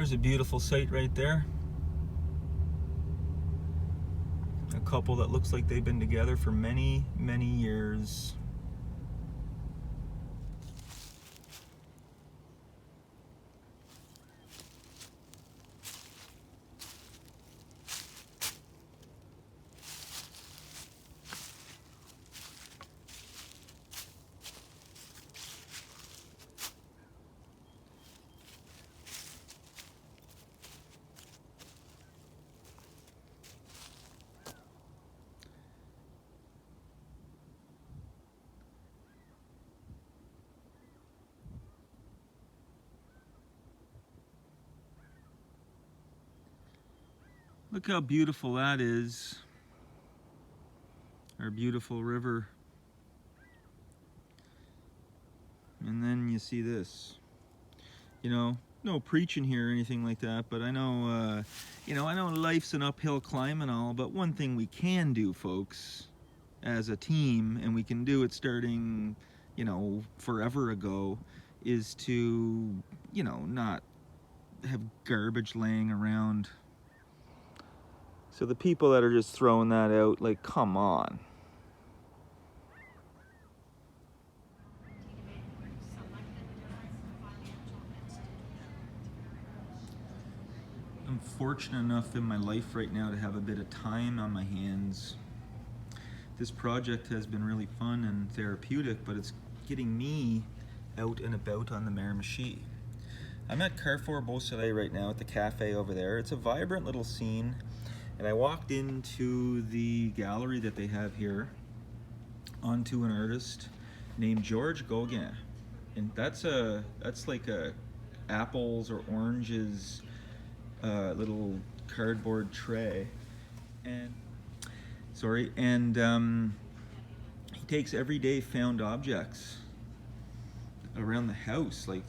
There's a beautiful site right there. A couple that looks like they've been together for many, many years. Look how beautiful that is. Our beautiful river. And then you see this. You know, no preaching here or anything like that, but I know, I know life's an uphill climb and all, but one thing we can do, folks, as a team, and we can do it starting, forever ago, is to, not have garbage laying around. So the people that are just throwing that out, like, come on. I'm fortunate enough in my life right now to have a bit of time on my hands. This project has been really fun and therapeutic, but it's getting me out and about on the Miramichi. I'm at Carrefour Beausoleil right now at the cafe over there. It's a vibrant little scene. And I walked into the gallery that they have here onto an artist named George Gauguin. And that's like a apples or oranges little cardboard tray. And he takes everyday found objects around the house, like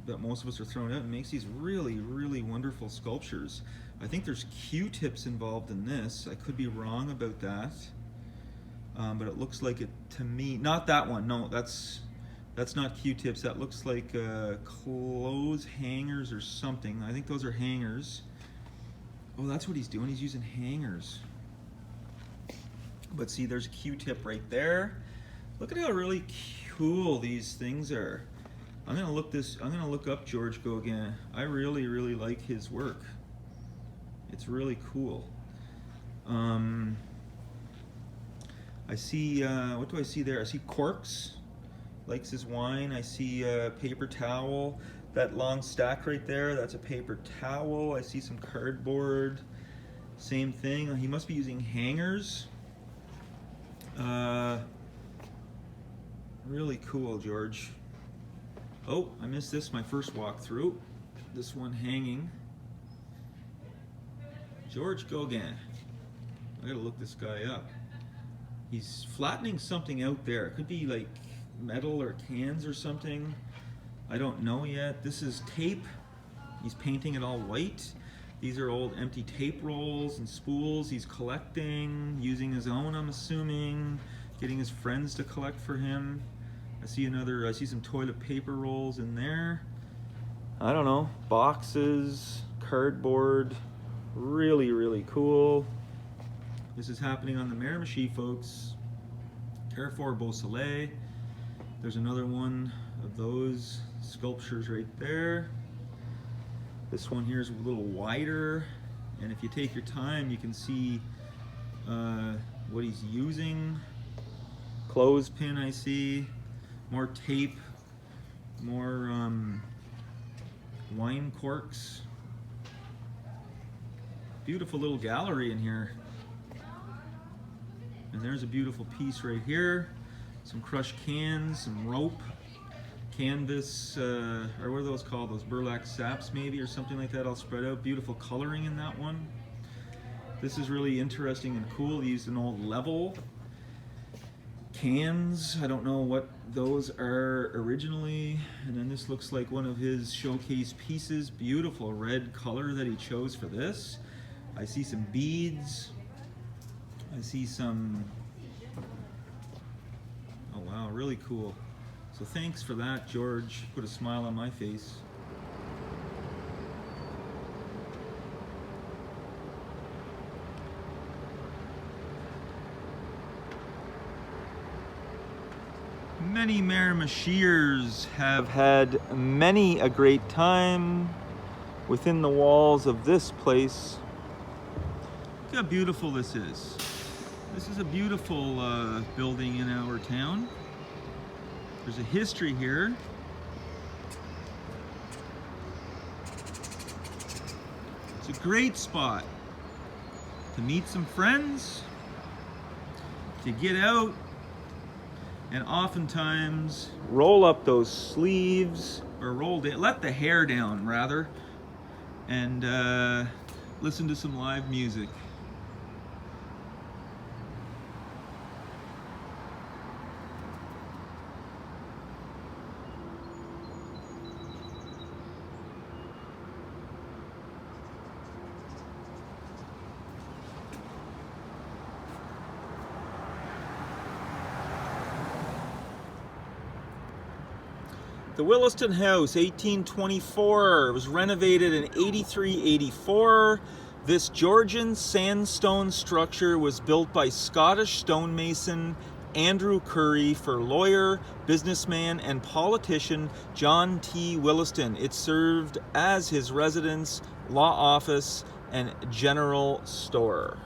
that most of us are throwing out, and makes these really, really wonderful sculptures. I think there's Q-tips involved in this. I could be wrong about that, but it looks like it to me. Not that one. No, that's not Q-tips. That looks like clothes hangers or something. I think those are hangers. Oh, that's what he's doing. He's using hangers. But see, there's a Q-tip right there. Look at how really cool these things are. I'm gonna look up George Gauguin. I really, really like his work. It's really cool. I see, what do I see there? I see corks, likes his wine. I see a paper towel. That long stack right there, that's a paper towel. I see some cardboard, same thing. He must be using hangers. Really cool, George. Oh, I missed this, my first walkthrough. This one hanging. George Gauguin. I gotta look this guy up. He's flattening something out there. It could be like metal or cans or something. I don't know yet. This is tape. He's painting it all white. These are old empty tape rolls and spools he's collecting, using his own, I'm assuming, getting his friends to collect for him. I see some toilet paper rolls in there. I don't know, boxes, cardboard, really, really cool. This is happening on the Miramichi, folks. Carrefour Beausoleil. There's another one of those sculptures right there. This one here is a little wider, and if you take your time, you can see what he's using. Clothespin, I see. More tape, more wine corks. Beautiful little gallery in here. And there's a beautiful piece right here. Some crushed cans, some rope, canvas, or what are those called? Those burlap saps maybe, or something like that, all spread out. Beautiful coloring in that one. This is really interesting and cool. He used an old level. Cans, I don't know what those are originally. And then this looks like one of his showcase pieces. Beautiful red color that he chose for this. I see some beads. I see some, oh wow, really cool. So thanks for that, George. Put a smile on my face. Many Miramichiers have had many a great time within the walls of this place. Look how beautiful this is. This is a beautiful building in our town. There's a history here. It's a great spot to meet some friends, to get out, and oftentimes roll up those sleeves, or let the hair down rather, and listen to some live music. The Williston House, 1824. It was renovated in 83-84. This Georgian sandstone structure was built by Scottish stonemason Andrew Curry for lawyer, businessman, and politician John T. Williston. It served as his residence, law office, and general store.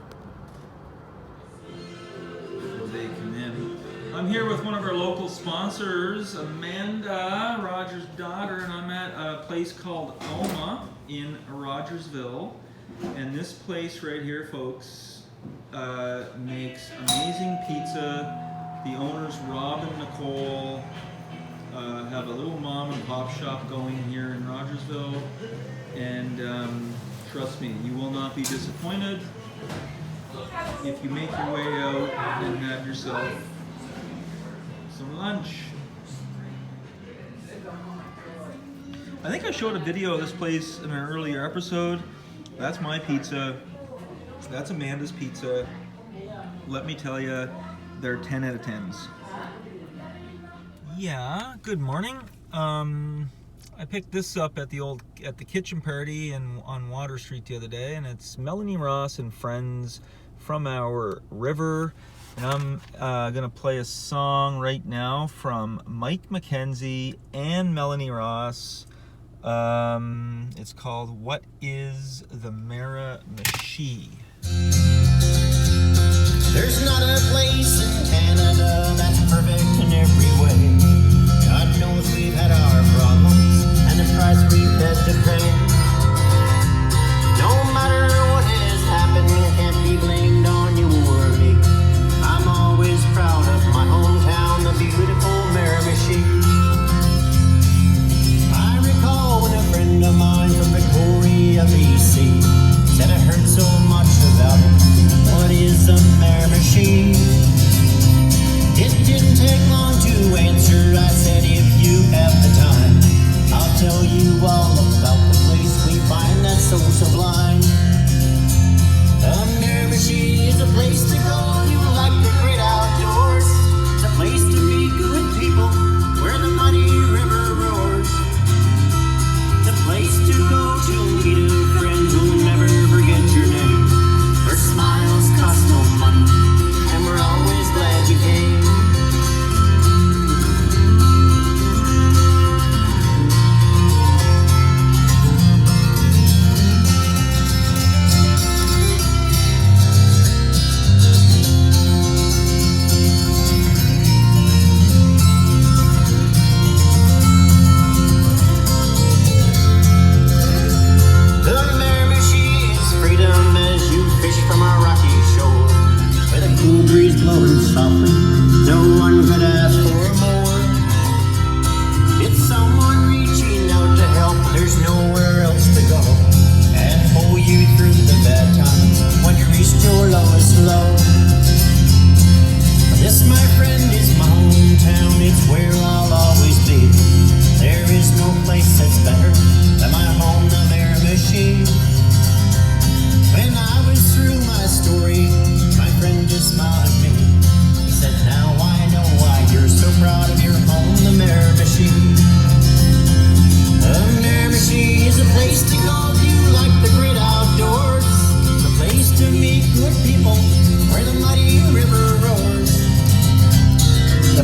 I'm here with one of our local sponsors, Amanda, Roger's daughter, and I'm at a place called Oma in Rogersville. And this place right here, folks, makes amazing pizza. The owners, Rob and Nicole, have a little mom and pop shop going here in Rogersville. And trust me, you will not be disappointed if you make your way out and have yourself some lunch. I think I showed a video of this place in an earlier episode. That's my pizza. That's Amanda's pizza. Let me tell you, they're 10 out of 10s. Yeah, good morning. I picked this up at the kitchen party on Water Street the other day, and it's Melanie Ross and friends from our river. And I'm going to play a song right now from Mike McKenzie and Melanie Ross. It's called What is the Miramichi? There's not a place in Canada that's perfect in every way. God knows we've had our problems and the price we've had to pay. No matter what has happened, can't be blamed on you or me. I'm always proud of my hometown, the beautiful Miramichi. I recall when a friend of mine from Victoria, BC, said I heard so much about it. What is a Miramichi? It didn't take long to answer. I said, if you have the time, I'll tell you all about the place we find that's so sublime. A Miramichi is a place to go. You like the great outdoors. It's a place to meet good people where the muddy river roars. It's a place to go to meet a friend who'll never forget your name. Her smiles cost no money, and we're always glad you came.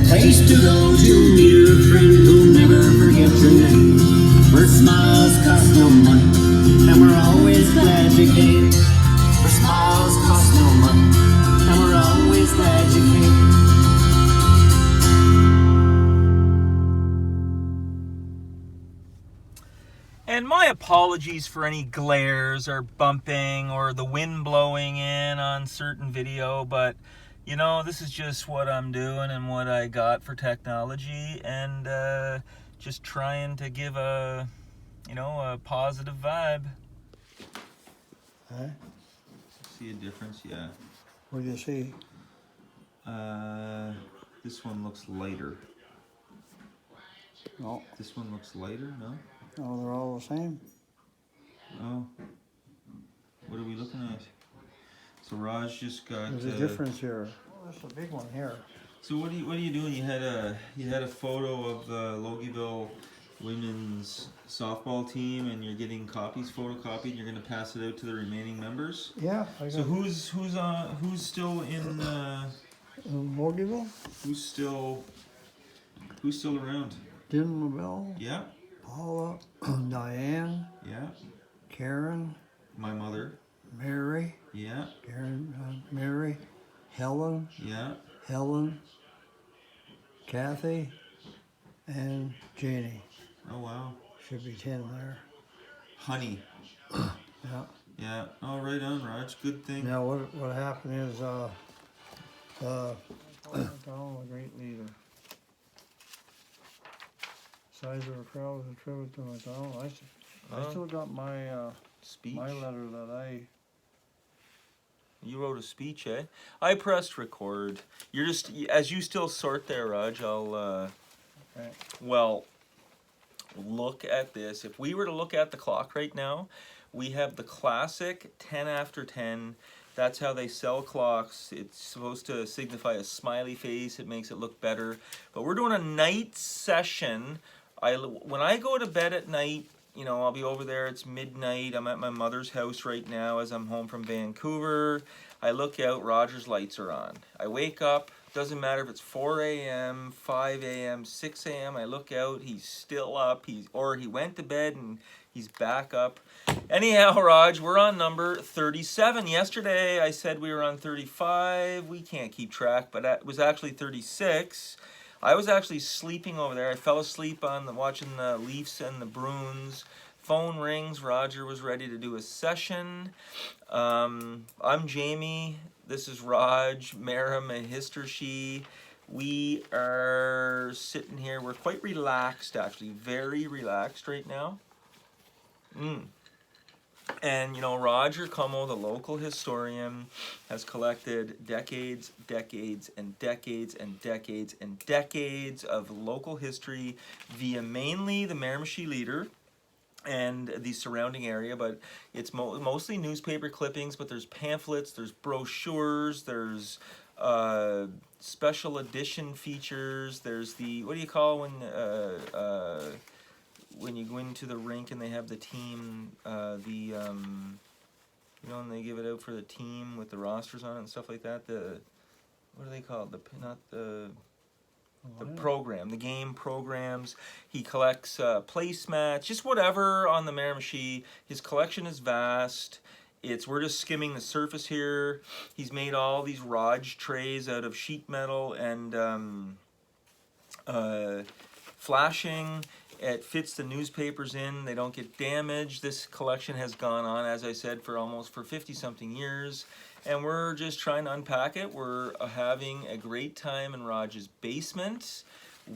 Place to go to my apologies for any glares or bumping or the wind blowing in on certain video, but you know, this is just what I'm doing and what I got for technology, and just trying to give a, you know, a positive vibe. Huh? See a difference? Yeah. What do you see? This one looks lighter. No. This one looks lighter, no? No, they're all the same. Oh. What are we looking at? So Raj just got. There's a difference here. Oh, that's a big one here. So what are you doing? You had a photo of the Logieville women's softball team, and you're getting copies photocopied. You're going to pass it out to the remaining members. Yeah. So who's still in? Logieville? Who's still around? Jim LaBelle, Yeah. Paula, Diane, Yeah. Karen, My mother. Mary, Yeah. Mary, Helen, Yeah. Kathy, and Janie. Oh wow. Should be 10 there. Honey. Yeah. Yeah. Oh, right on, Raj. Good thing. Now what happened is Donald, a great leader. Size of a crowd is a tribute to McDonald. I still got my Speech. my letter that I. You wrote a speech, eh? I pressed record. You're just, as you still sort there, Raj, I'll, Okay. well, look at this. If we were to look at the clock right now, we have the classic 10 after 10. That's how they sell clocks. It's supposed to signify a smiley face. It makes it look better. But we're doing a night session. When I go to bed at night, you know, I'll be over there, it's midnight, I'm at my mother's house right now as I'm home from Vancouver. I look out, Roger's lights are on. I wake up, doesn't matter if it's 4 a.m., 5 a.m., 6 a.m., I look out, he's still up, or he went to bed and he's back up. Anyhow, Raj, we're on number 37. Yesterday I said we were on 35, we can't keep track, but it was actually 36. I was actually sleeping over there. I fell asleep watching the Leafs and the Bruins. Phone rings. Roger was ready to do a session. I'm Jamie. This is Raj, Mirami-histor-chi. We are sitting here. We're quite relaxed, actually. Very relaxed right now. And, you know, Roger Como, the local historian, has collected decades, decades, and decades, and decades, and decades of local history via mainly the Miramichi Leader and the surrounding area, but it's mostly newspaper clippings, but there's pamphlets, there's brochures, there's special edition features, there's the, what do you call when you go into the rink and they have the team, you know, and they give it out for the team with the rosters on it and stuff like that. What are they called? The program, the game programs. He collects placemats, just whatever on the Miramichi. His collection is vast. We're just skimming the surface here. He's made all these Raj trays out of sheet metal and flashing. It fits the newspapers in. They don't get damaged. This collection has gone on, as I said, for 50-something years. And we're just trying to unpack it. We're having a great time in Raj's basement.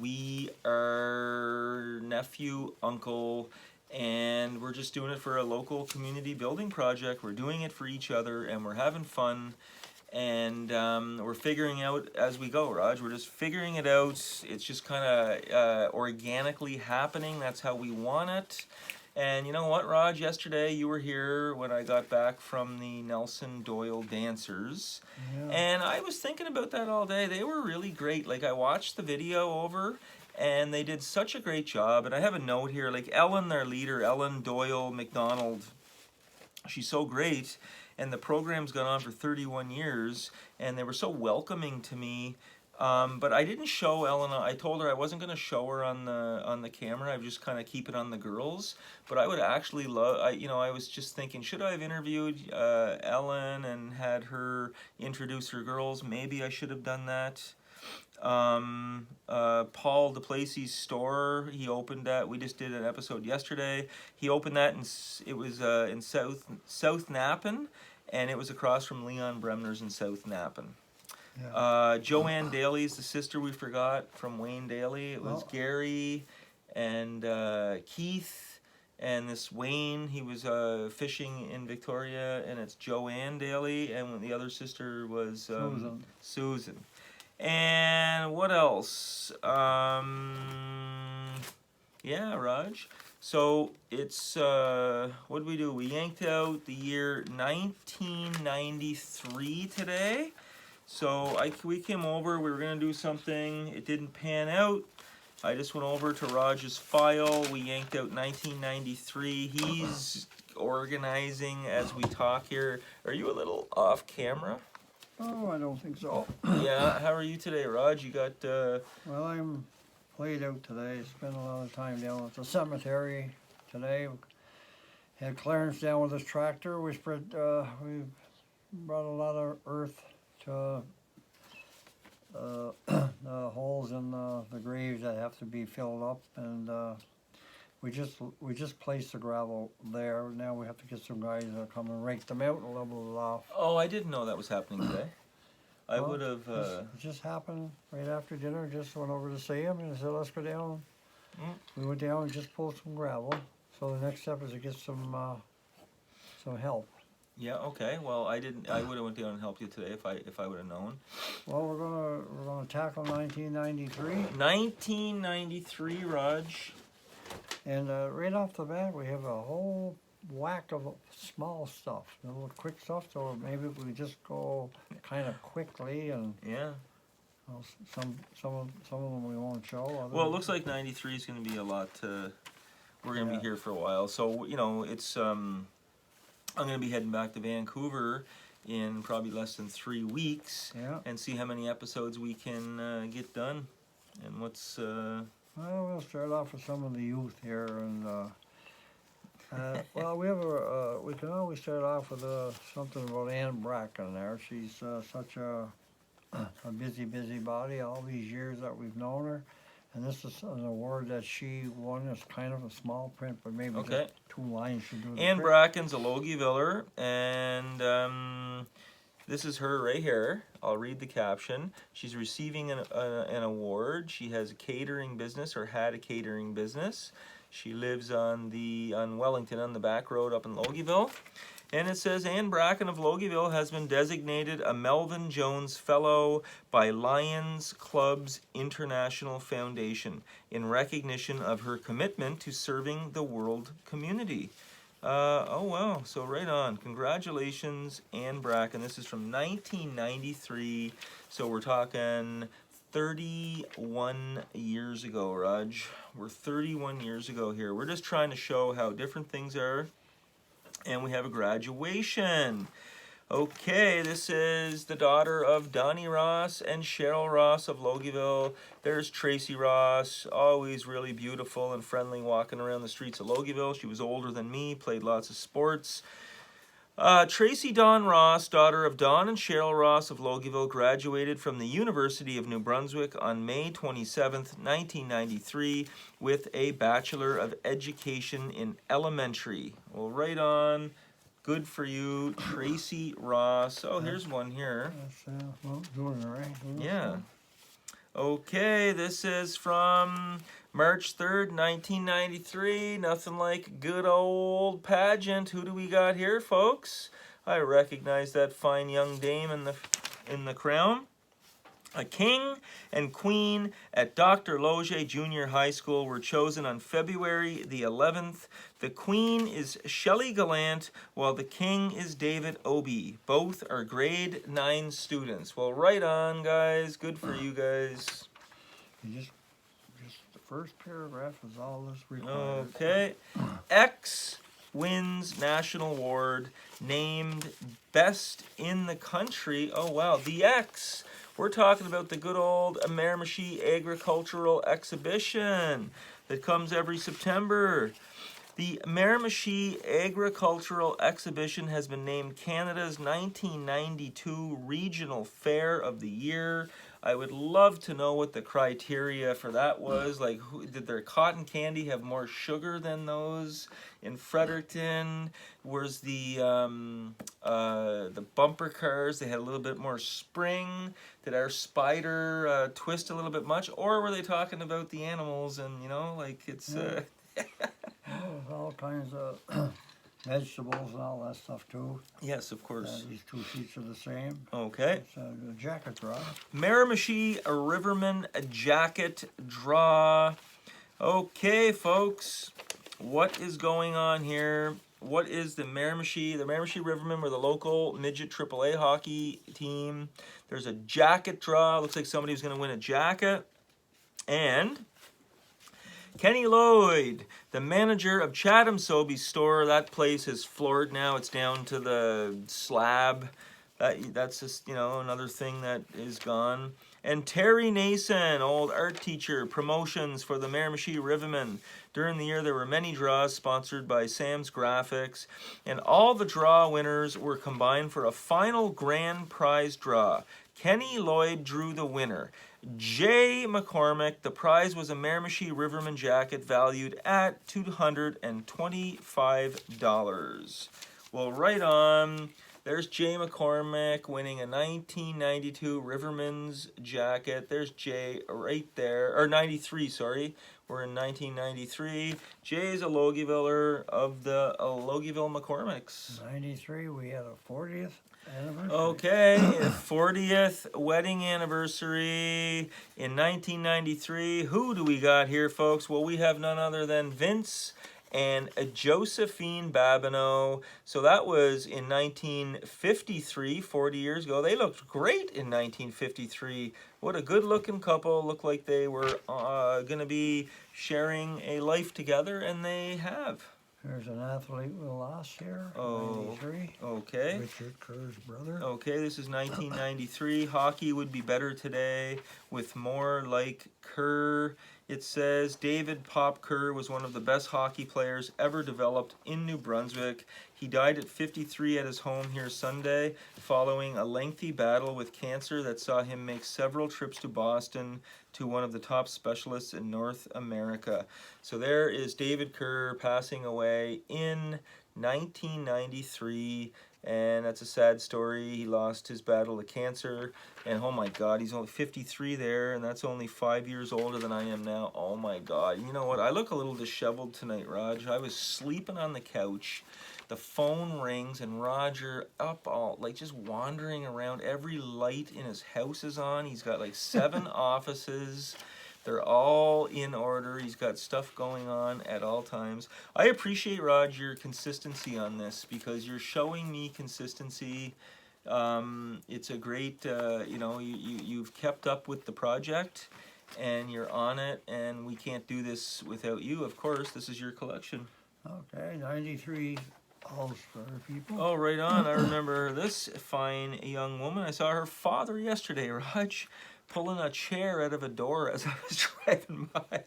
We are nephew, uncle, and we're just doing it for a local community building project. We're doing it for each other, and we're having fun. And we're figuring out as we go, Raj. We're just figuring it out. It's just kind of organically happening. That's how we want it. And you know what, Raj? Yesterday you were here when I got back from the Nelson Doyle Dancers. Yeah. And I was thinking about that all day. They were really great. Like, I watched the video over, and they did such a great job. And I have a note here. Like, Ellen, their leader, Ellen Doyle McDonald, she's so great. And the program's gone on for 31 years, and they were so welcoming to me. But I didn't show Ellen. I told her I wasn't going to show her on the camera. I would just kind of keep it on the girls. But I would actually love. I was just thinking, should I have interviewed Ellen and had her introduce her girls? Maybe I should have done that. Paul DePlacy's store, he opened that. We just did an episode yesterday. He opened that, and it was in South Nappen, and it was across from Leon Bremner's in South Nappen. Yeah. Joanne Daly's the sister we forgot from Wayne Daly. It was Oh. Gary and Keith and this Wayne. He was fishing in Victoria, and it's Joanne Daly, and the other sister was Susan. And what else? Yeah, Raj. So it's what did we do? We yanked out the year 1993 today. So we came over. We were gonna do something. It didn't pan out. I just went over to Raj's file. We yanked out 1993. He's organizing as we talk here. Are you a little off camera? Oh, I don't think so. Yeah. How are you today, Raj? You got. Well, I'm laid out today. Spent a lot of time down at the cemetery today. Had Clarence down with his tractor. We we brought a lot of earth to the holes in the graves that have to be filled up, and we just placed the gravel there. Now we have to get some guys to come and rake them out and level it off. Oh, I didn't know that was happening today. I Well, would have. It just happened right after dinner. Just went over to see him and said, "Let's go down." We went down and just pulled some gravel. So the next step is to get some help. Yeah. Okay. Well, I didn't. I would have went down and helped you today if I would have known. Well, we're gonna tackle 1993, 1993, Raj. and right off the bat we have a whole whack of small stuff, a little quick stuff. So maybe we just go kind of quickly, and Yeah. well, some of them we won't show. Well, it looks like 93 is going to be a lot. We're going to Yeah. be here for a while. So, it's. I'm going to be heading back to Vancouver in probably less than 3 weeks Yeah. and see how many episodes we can get done. And what's. Well, we'll start off with some of the youth here, and well, we have we can always start off with something about Anne Bracken there. She's such a busy body all these years that we've known her, and this is an award that she won. It's kind of a small print, but maybe Okay. just 2 lines should do the Anne trick. Bracken's a Logieviller, and this is her right here. I'll read the caption. She's receiving an award. She has a catering business, or had a catering business. She lives on Wellington, on the back road up in Logieville. And it says, Anne Bracken of Logieville has been designated a Melvin Jones Fellow by Lions Clubs International Foundation in recognition of her commitment to serving the world community. Oh, wow. So right on. Congratulations, Anne Bracken. This is from 1993. So we're talking 31 years ago, Raj. We're 31 years ago here. We're just trying to show how different things are. And we have a graduation. Okay, this is the daughter of Donnie Ross and Cheryl Ross of Logieville. There's Tracy Ross, always really beautiful and friendly walking around the streets of Logieville. She was older than me, played lots of sports. Tracy Dawn Ross, daughter of Don and Cheryl Ross of Logieville, graduated from the University of New Brunswick on May 27th, 1993 with a Bachelor of Education in Elementary. Well, right on. Good for you, Tracy Ross. Oh, here's one here. That's well, doing it right. Yeah. Okay, this is from March 3rd, 1993. Nothing like good old pageant. Who do we got here, folks? I recognize that fine young dame in the crown. A king and queen at Dr. Loge Junior High School were chosen on February the 11th. The queen is Shelley Gallant, while the king is David Obie. Both are grade 9 students. Well, right on, guys. Good for you guys. You just the first paragraph is all this requires. Okay. X wins National Award, named Best in the Country. Oh, wow. The X. We're talking about the good old Miramichi Agricultural Exhibition that comes every September. The Miramichi Agricultural Exhibition has been named Canada's 1992 Regional Fair of the Year. I would love to know what the criteria for that was. Like, did their cotton candy have more sugar than those in Fredericton? Was the bumper cars, they had a little bit more spring? Did our spider twist a little bit much? Or were they talking about the animals and, you know, like it's... There's all kinds of vegetables and all that stuff too. Yes, of course. These two sheets are the same. Okay. It's a jacket draw. Miramichi Riverman Jacket Draw. Okay, folks, what is going on here? What is the Miramichi? The Miramichi Rivermen were the local midget AAA hockey team. There's a jacket draw. Looks like somebody was going to win a jacket. And Kenny Lloyd, the manager of Chatham Sobeys store. That place is floored now. It's down to the slab. That's just, you know, another thing that is gone. And Terry Nason, old art teacher, promotions for the Miramichi Rivermen. During the year, there were many draws sponsored by Sam's Graphics, and all the draw winners were combined for a final grand prize draw. Kenny Lloyd drew the winner. Jay McCormick, the prize was a Miramichi Riverman jacket valued at $225. Well, right on. There's Jay McCormick winning a 1992 Riverman's jacket. There's Jay right there, or 93, sorry. We're in 1993. Jay's a Logieviller of the Logieville McCormicks. 93, we had a 40th anniversary. Okay, 40th wedding anniversary in 1993. Who do we got here, folks? Well, we have none other than Vince and Josephine Babineau. So that was in 1953, 40 years ago. They looked great in 1953. What a good-looking couple. Looked like they were going to be sharing a life together, and they have. There's an athlete we lost here, Oh, 93. okay. Richard Kerr's brother. Okay, this is 1993. Hockey would be better today with more like Kerr. It says David Pop Kerr was one of the best hockey players ever developed in New Brunswick. He died at 53 at his home here Sunday following a lengthy battle with cancer that saw him make several trips to Boston to one of the top specialists in North America. So there is David Kerr passing away in 1993. And that's a sad story. He lost his battle to cancer. And oh my God, he's only 53 there, and that's only 5 years older than I am now. Oh my God. You know what? I look a little disheveled tonight, Raj. I was sleeping on the couch. The phone rings, and Roger up all, like just wandering around. Every light in his house is on. He's got like 7 offices. They're all in order. He's got stuff going on at all times. I appreciate, Rod, your consistency on this because you're showing me consistency. It's a great, you know, you've kept up with the project and you're on it, and we can't do this without you, of course. This is your collection. Okay, 93 All-Star people. Oh, right on. I remember this fine young woman. I saw her father yesterday, Raj, pulling a chair out of a door as I was driving by.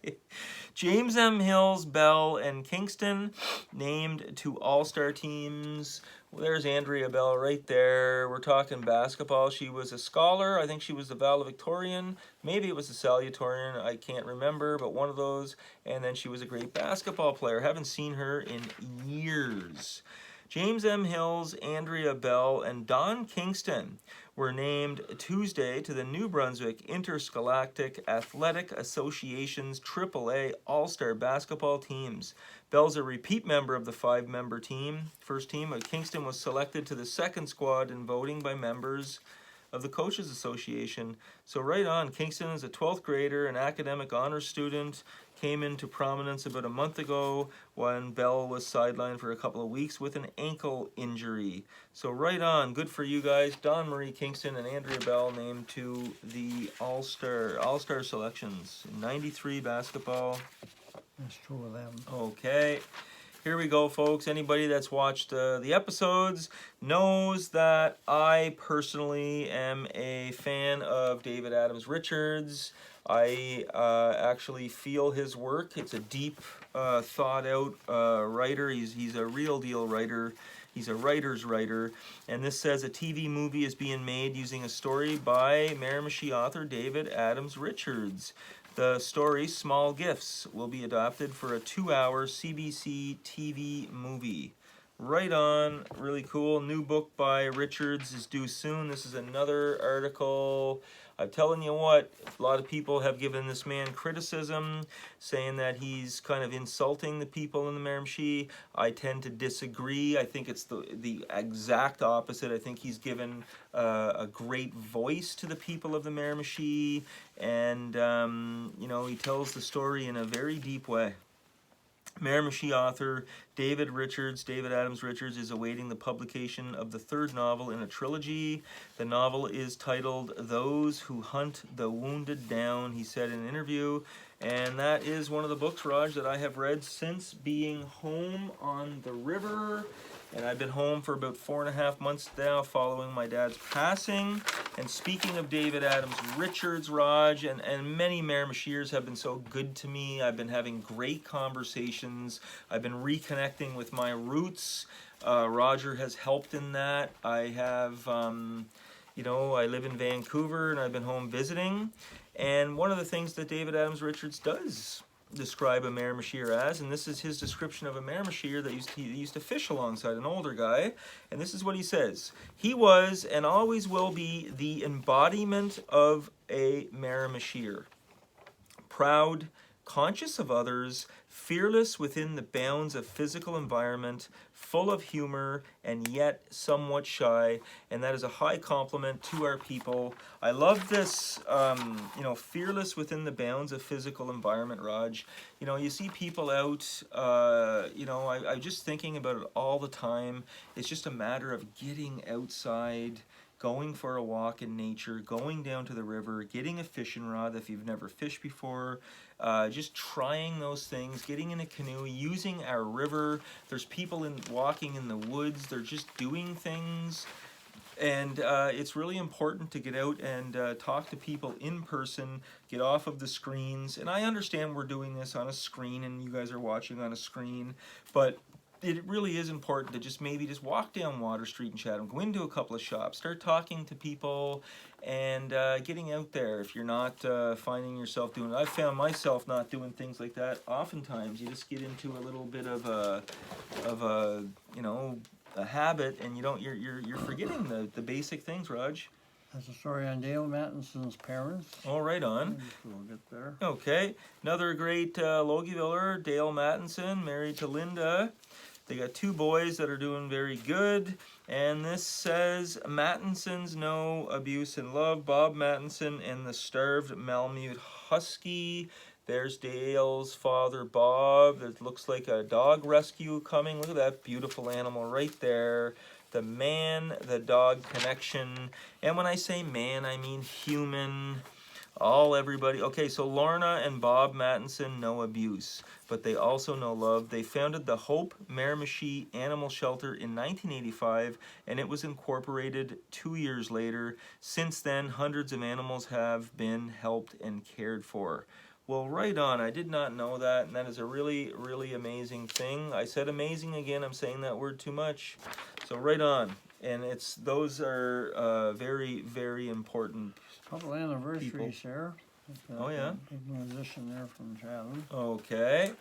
James M. Hills, Bell, and Kingston named to all-star teams. Well, there's Andrea Bell right there. We're talking basketball. She was a scholar. I think she was the valedictorian. Maybe it was the salutatorian. I can't remember, but one of those. And then she was a great basketball player. Haven't seen her in years. James M. Hills, Andrea Bell, and Don Kingston were named Tuesday to the New Brunswick Interscholastic Athletic Association's AAA All-Star Basketball teams. Bell's a repeat member of the 5-member team. First team of Kingston was selected to the second squad in voting by members of the Coaches Association. So right on, Kingston is a 12th grader, an academic honors student, came into prominence about a month ago when Bell was sidelined for a couple of weeks with an ankle injury. So right on, good for you guys. Don Marie Kingston and Andrea Bell named to the All-Star selections. 93 basketball. There's 2 of them. Okay. here we go, folks. Anybody that's watched the episodes knows that I personally am a fan of David Adams Richards. I actually feel his work. It's a deep, thought out writer. He's a real deal writer. He's a writer's writer. And this says a TV movie is being made using a story by Miramichi author David Adams Richards. The story, Small Gifts, will be adapted for a 2-hour CBC TV movie. Right on, really cool. New book by Richards is due soon. This is another article. I'm telling you what, a lot of people have given this man criticism, saying that he's kind of insulting the people in the Miramichi. I tend to disagree. I think it's the exact opposite. I think he's given a great voice to the people of the Miramichi, and you know, he tells the story in a very deep way. Miramichi author David Adams Richards, is awaiting the publication of the third novel in a trilogy. The novel is titled Those Who Hunt the Wounded Down, he said in an interview. And that is one of the books, Raj, that I have read since being home on the river. And I've been home for about 4.5 months now following my dad's passing. And speaking of David Adams Richards, Raj, and many Miramichiers have been so good to me. I've been having great conversations. I've been reconnecting with my roots. Roger has helped in that. I have, you know, I live in Vancouver and I've been home visiting. And one of the things that David Adams Richards does describe a Miramichier as, and this is his description of a Miramichier that he used to fish alongside, an older guy, and this is what he says: he was and always will be the embodiment of a Miramichier. Proud, conscious of others, fearless within the bounds of physical environment, full of humor, and yet somewhat shy, and that is a high compliment to our people. I love this, you know, fearless within the bounds of physical environment, Raj. You know, you see people out, you know, I'm just thinking about it all the time. It's just a matter of getting outside, going for a walk in nature, going down to the river, getting a fishing rod if you've never fished before, just trying those things, getting in a canoe, using our river. There's people walking in the woods, they're just doing things. And it's really important to get out and talk to people in person, get off of the screens. And I understand we're doing this on a screen and you guys are watching on a screen, but it really is important to just maybe just walk down Water Street in Chatham, go into a couple of shops, start talking to people, and getting out there. If you're not finding yourself doing it, I've found myself not doing things like that. Oftentimes, you just get into a little bit of a you know, a habit, and you're forgetting the basic things, Raj. That's a story on Dale Mattinson's parents. All right, on. We'll get there. Okay, another great Logieviller, Dale Mattinson, married to Linda. They got 2 boys that are doing very good. And this says, Mattinsons know abuse and love. Bob Mattinson and the starved Malamute Husky. There's Dale's father, Bob. It looks like a dog rescue coming. Look at that beautiful animal right there. The man, the dog connection. And when I say man, I mean human. Everybody. Okay, so Lorna and Bob Mattinson know abuse, but they also know love. They founded the Hope Miramichi Animal Shelter in 1985, and it was incorporated 2 years later. Since then, hundreds of animals have been helped and cared for. Well, right on. I did not know that, and that is a really, really amazing thing. I said amazing again. I'm saying that word too much. So right on. And those are very, very important. Couple anniversaries here. Oh, yeah? Big musician there from Chatham. Okay.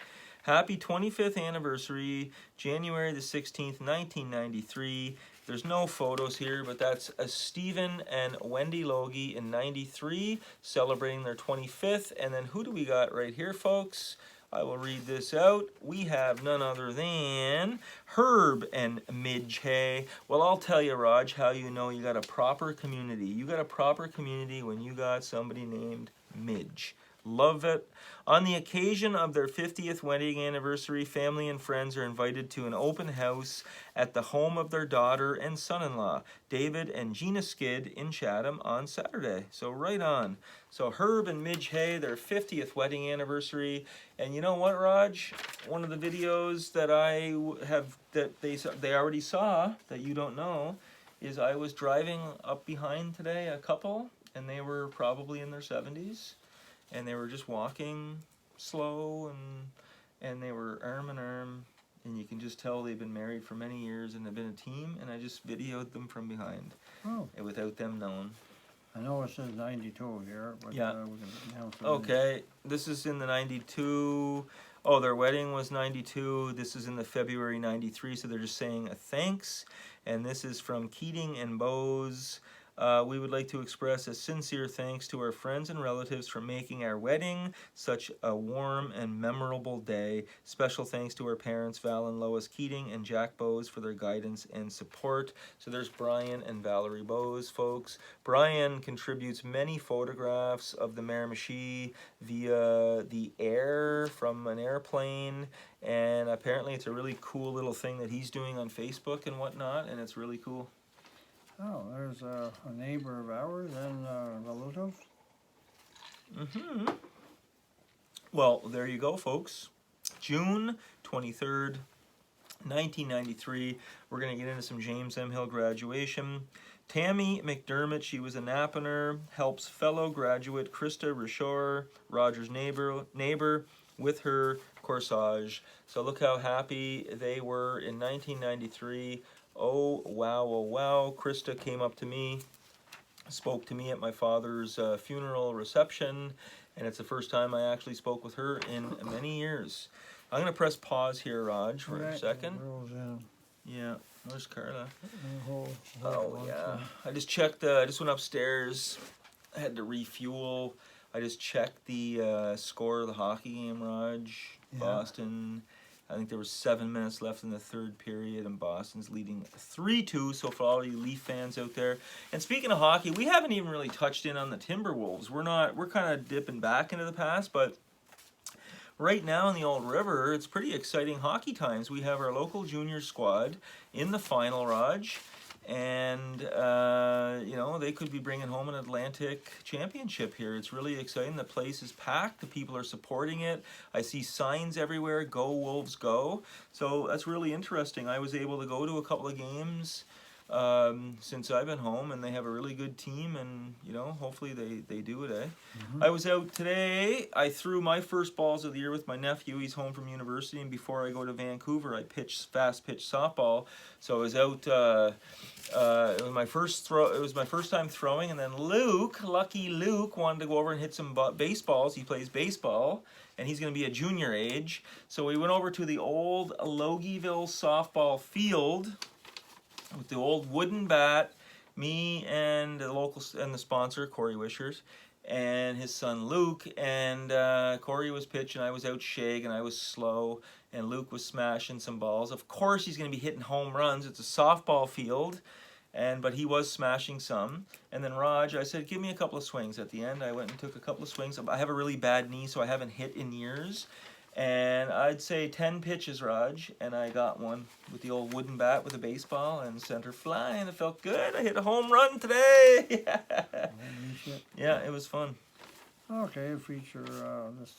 Happy 25th anniversary, January the 16th, 1993. There's no photos here, but that's Stephen and Wendy Logie in 93, celebrating their 25th. And then who do we got right here, folks? I will read this out. We have none other than Herb and Midge Hay. Well, I'll tell you, Raj, how you know you got a proper community. You got a proper community when you got somebody named Midge. Love it. On the occasion of their 50th wedding anniversary, family and friends are invited to an open house at the home of their daughter and son-in-law, David and Gina Skid in Chatham on Saturday. So right on. So Herb and Midge Hay, their 50th wedding anniversary. And you know what, Raj? One of the videos that I have, that they already saw, that you don't know, is I was driving up behind today a couple, and they were probably in their 70s. And they were just walking slow, and they were arm in arm, and you can just tell they've been married for many years and they've been a team, and I just videoed them from behind, and without them knowing. I know it says 92 here, but Yeah. we can announce it. Okay, this is in the 92. Oh, their wedding was 92. This is in the February 93, so they're just saying a thanks. And this is from Keating and Bose. We would like to express a sincere thanks to our friends and relatives for making our wedding such a warm and memorable day. Special thanks to our parents, Val and Lois Keating and Jack Bose, for their guidance and support. So there's Brian and Valerie Bose, folks. Brian contributes many photographs of the Miramichi via the air from an airplane. And apparently it's a really cool little thing that he's doing on Facebook and whatnot, and it's really cool. Oh, there's a neighbor of ours and a relative. Well, there you go, folks. June 23rd, 1993. We're going to get into some James M. Hill graduation. Tammy McDermott, she was a Napaner, helps fellow graduate Krista Richard, Roger's neighbor, with her corsage. So look how happy they were in 1993. Oh, wow, oh, wow. Krista came up to me, spoke to me at my father's funeral reception, and it's the first time I actually spoke with her in many years. I'm going to press pause here, Raj, for a second. Yeah, there's Carla. Oh, yeah. I just checked, I just went upstairs. I had to refuel. I just checked the score of the hockey game, Raj. Yeah. Boston. I think there was 7 minutes left in the third period, and Boston's leading 3-2. So for all you Leaf fans out there, and speaking of hockey, we haven't even really touched in on the Timberwolves. We're kind of dipping back into the past, but right now in the Old River, it's pretty exciting hockey times. We have our local junior squad in the final, Raj, and you know, they could be bringing home an Atlantic championship here. It's really exciting. The place is packed. The people are supporting it. I see signs everywhere, "Go Wolves, go." So that's really interesting. I was able to go to a couple of games since I've been home, and they have a really good team, and you know, hopefully they do it, eh? I was out today. I threw my first balls of the year with my nephew. He's home from university, and before I go to Vancouver, I fast pitch softball. So I was out. It was my first throw. It was my first time throwing, and then lucky Luke, wanted to go over and hit some baseballs. He plays baseball, and he's going to be a junior age. So we went over to the old Logieville softball field with the old wooden bat, me and the local and the sponsor, Corey Wishers, and his son Luke. And Corey was pitching, I was out shag, and I was slow, and Luke was smashing some balls. Of course he's going to be hitting home runs. It's a softball field, but he was smashing some. And then Raj, I said, give me a couple of swings. At the end, I went and took a couple of swings. I have a really bad knee, so I haven't hit in years. And I'd say 10 pitches, Raj, and I got one with the old wooden bat with a baseball and center fly, and it felt good. I hit a home run today. Yeah, it was fun. Okay, feature this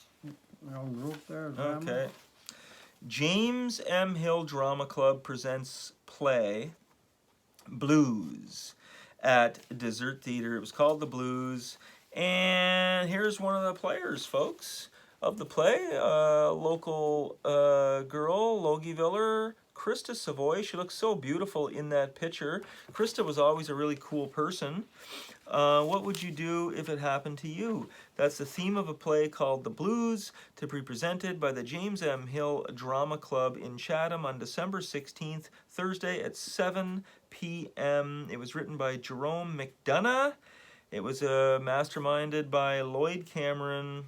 young group there. Drama. Okay. James M. Hill Drama Club presents play Blues at Desert Theater. It was called The Blues, and here's one of the players, folks, of the play, local girl, Logieviller, Krista Savoy. She looks so beautiful in that picture. Krista was always a really cool person. What would you do if it happened to you? That's the theme of a play called The Blues, to be presented by the James M. Hill Drama Club in Chatham on December 16th, Thursday at 7 p.m. It was written by Jerome McDonough. It was masterminded by Lloyd Cameron.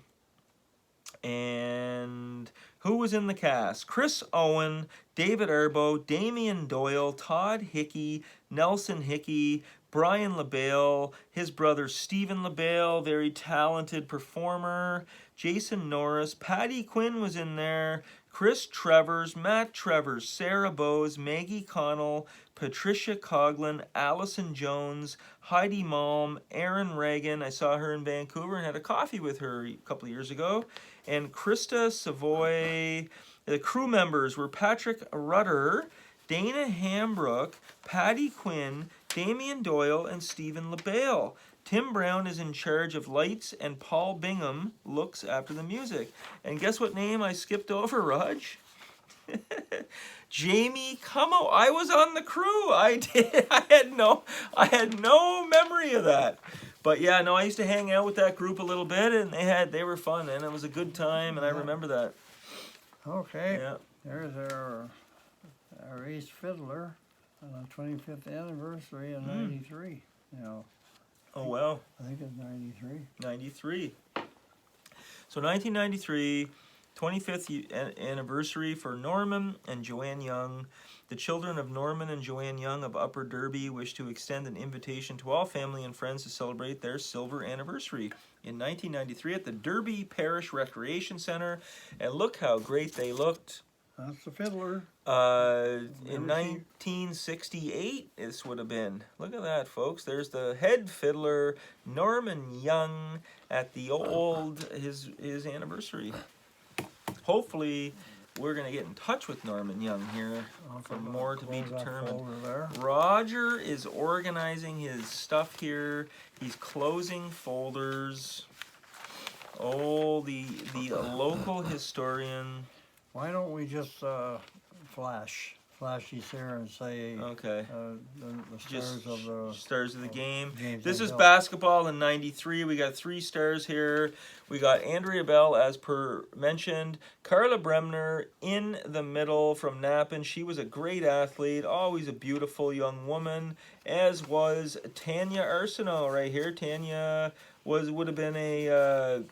And who was in the cast? Chris Owen, David Erbo, Damian Doyle, Todd Hickey, Nelson Hickey, Brian LaBelle, his brother Stephen LaBelle, very talented performer. Jason Norris, Patty Quinn was in there. Chris Trevors, Matt Trevors, Sarah Bowes, Maggie Connell, Patricia Coughlin, Allison Jones, Heidi Malm, Erin Reagan. I saw her in Vancouver and had a coffee with her a couple of years ago. And Krista Savoy. The crew members were Patrick Rudder, Dana Hambrook, Patty Quinn, Damian Doyle, and Stephen LaBelle. Tim Brown is in charge of lights, and Paul Bingham looks after the music. And guess what name I skipped over, Raj? Jamie Cummo. I was on the crew. I did. I had no memory of that. But yeah, no, I used to hang out with that group a little bit, and they were fun, and it was a good time, and I remember that. Okay, Yeah. there's our ace fiddler on the 25th anniversary of '93. You know, Oh wow. I think it's '93. 93. So 1993, 25th anniversary for Norman and Joanne Young. The children of Norman and Joanne Young of Upper Derby wish to extend an invitation to all family and friends to celebrate their silver anniversary in 1993 at the Derby Parish Recreation Center. And look how great they looked. That's the fiddler. In 1968, this would have been. Look at that, folks. There's the head fiddler, Norman Young, at the his anniversary. Hopefully, we're going to get in touch with Norman Young here for more to be Close that determined. folder there. Roger is organizing his stuff here. He's closing folders. Oh, the local historian. Why don't we just flash these here and say Okay. the Just stars of the stars of the game. games This they is built. basketball in '93. We got 3 stars here. We got Andrea Bell, as per mentioned. Carla Bremner in the middle from Nappen. She was a great athlete, always a beautiful young woman, as was Tanya Arsenault right here. Tanya would have been a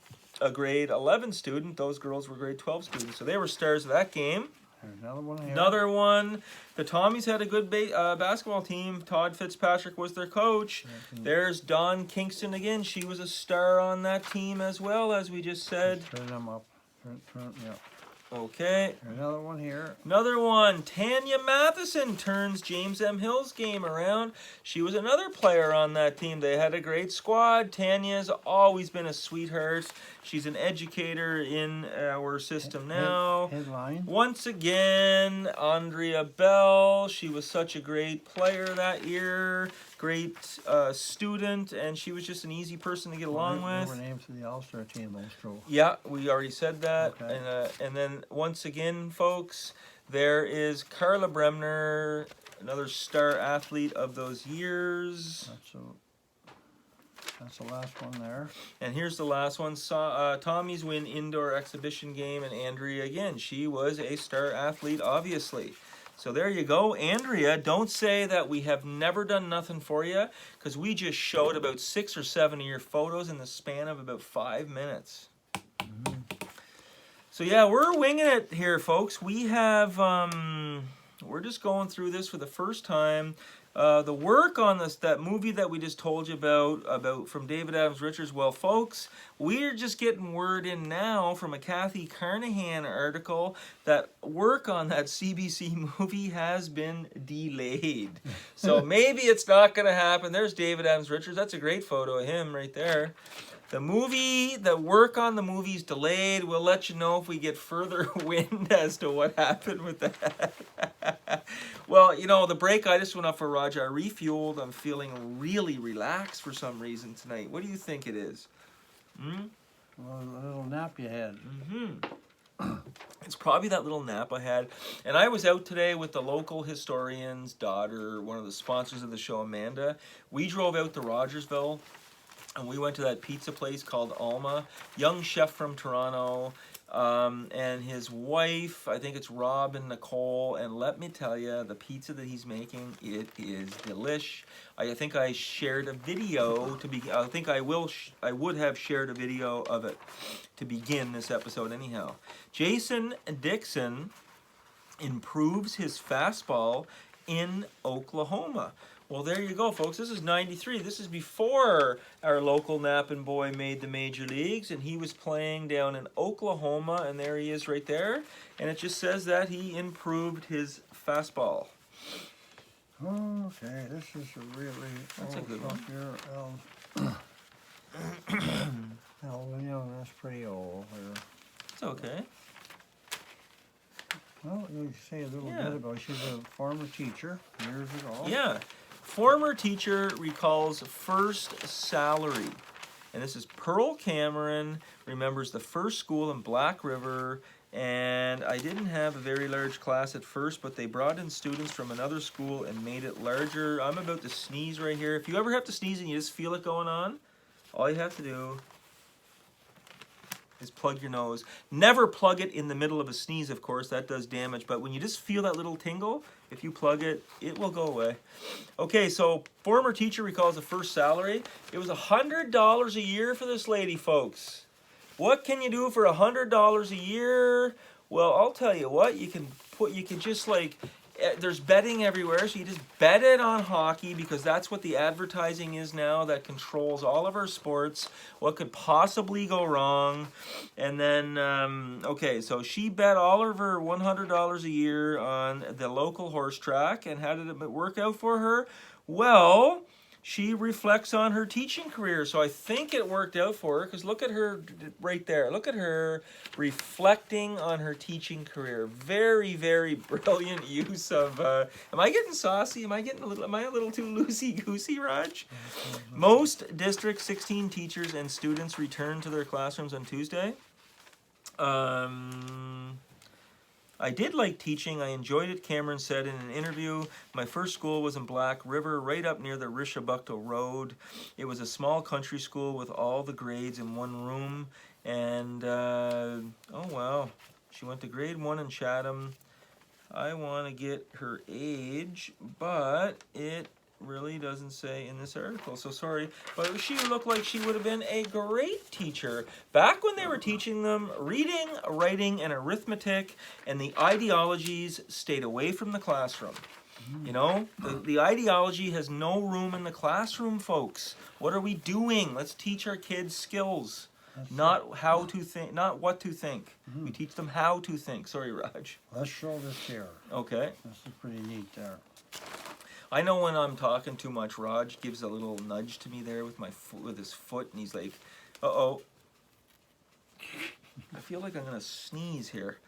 grade 11 student. Those girls were grade 12 students. So they were stars of that game. There's another one here. Another one. The Tommies had a good basketball team. Todd Fitzpatrick was their coach. There's Dawn Kingston again. She was a star on that team as well, as we just said. Turn them up. Yeah. Okay. There's another one here. Another one. Tanya Matheson turns James M. Hill's game around. She was another player on that team. They had a great squad. Tanya's always been a sweetheart. She's an educator in our system now. Headline. Once again, Andrea Bell. She was such a great player that year. Great student, and she was just an easy person to get along They with. were named for the All-Star team, those two. Yeah, we already said that. Okay. And then once again, folks, there is Carla Bremner, another star athlete of those years. That's the last one there. And here's the last one. Tommy's win indoor exhibition game, and Andrea again. She was a star athlete, obviously. So there you go. Andrea, don't say that we have never done nothing for you, because we just showed about 6 or 7 of your photos in the span of about 5 minutes. So yeah, we're winging it here, folks. We have, we're just going through this for the first time. The work on that movie that we just told you about from David Adams Richards. Well, folks, we're just getting word in now from a Kathy Carnahan article that work on that CBC movie has been delayed. So maybe it's not going to happen. There's David Adams Richards. That's a great photo of him right there. The work on the movie's delayed. We'll let you know if we get further wind as to what happened with that. Well, you know, the break I just went up for, Roger, I refueled. I'm feeling really relaxed for some reason tonight. What do you think it is? Well, a little nap you had. It's probably that little nap I had. And I was out today with the local historian's daughter, one of the sponsors of the show, Amanda. We drove out to Rogersville. And we went to that pizza place called Alma. Young chef from Toronto. And his wife, I think it's Rob and Nicole. And let me tell you, the pizza that he's making, it is delish. I think I shared a video I would have shared a video of it to begin this episode anyhow. Jason Dixon improves his fastball in Oklahoma. Well, there you go, folks. This is 93. This is before our local Nappin boy made the major leagues, and he was playing down in Oklahoma, and there he is right there. And it just says that he improved his fastball. Okay, this is a really That's a old good stuff here. Elvin Young, that's pretty old here. It's okay. Well, you say a little Yeah. bit about, she's a former teacher years ago. Yeah. Former teacher recalls first salary. And this is Pearl Cameron, remembers the first school in Black River. And I didn't have a very large class at first, but they brought in students from another school and made it larger. I'm about to sneeze right here. If you ever have to sneeze and you just feel it going on, all you have to do is plug your nose. Never plug it in the middle of a sneeze, of course. That does damage. But when you just feel that little tingle, if you plug it, it will go away. Okay, so former teacher recalls the first salary. It was $100 a year for this lady, folks. What can you do for $100 a year? Well, I'll tell you what. You can just like, there's betting everywhere, so you just bet it on hockey because that's what the advertising is now that controls all of our sports. What could possibly go wrong? And then, okay, so she bet all of her $100 a year on the local horse track, and how did it work out for her? Well, she reflects on her teaching career. So I think it worked out for her because look at her right there. Look at her reflecting on her teaching career. Very, very brilliant use of, am I getting saucy? Am I a little too loosey-goosey, Raj? Most District 16 teachers and students return to their classrooms on Tuesday. I did like teaching. I enjoyed it, Cameron said in an interview. My first school was in Black River, right up near the Rishabukta Road. It was a small country school with all the grades in one room. And, oh wow, she went to grade 1 in Chatham. I want to get her age, but it really doesn't say in this article, so sorry. But she looked like she would have been a great teacher back when they were teaching them reading, writing, and arithmetic, and the ideologies stayed away from the classroom. You know, the ideology has no room in the classroom, folks. What are we doing? Let's teach our kids skills, not how to think, not what to think. We teach them how to think. Sorry, Raj. Let's show this here. Okay. This is pretty neat there. I know when I'm talking too much, Raj gives a little nudge to me there with with his foot, and he's like, "Uh-oh." I feel like I'm gonna sneeze here.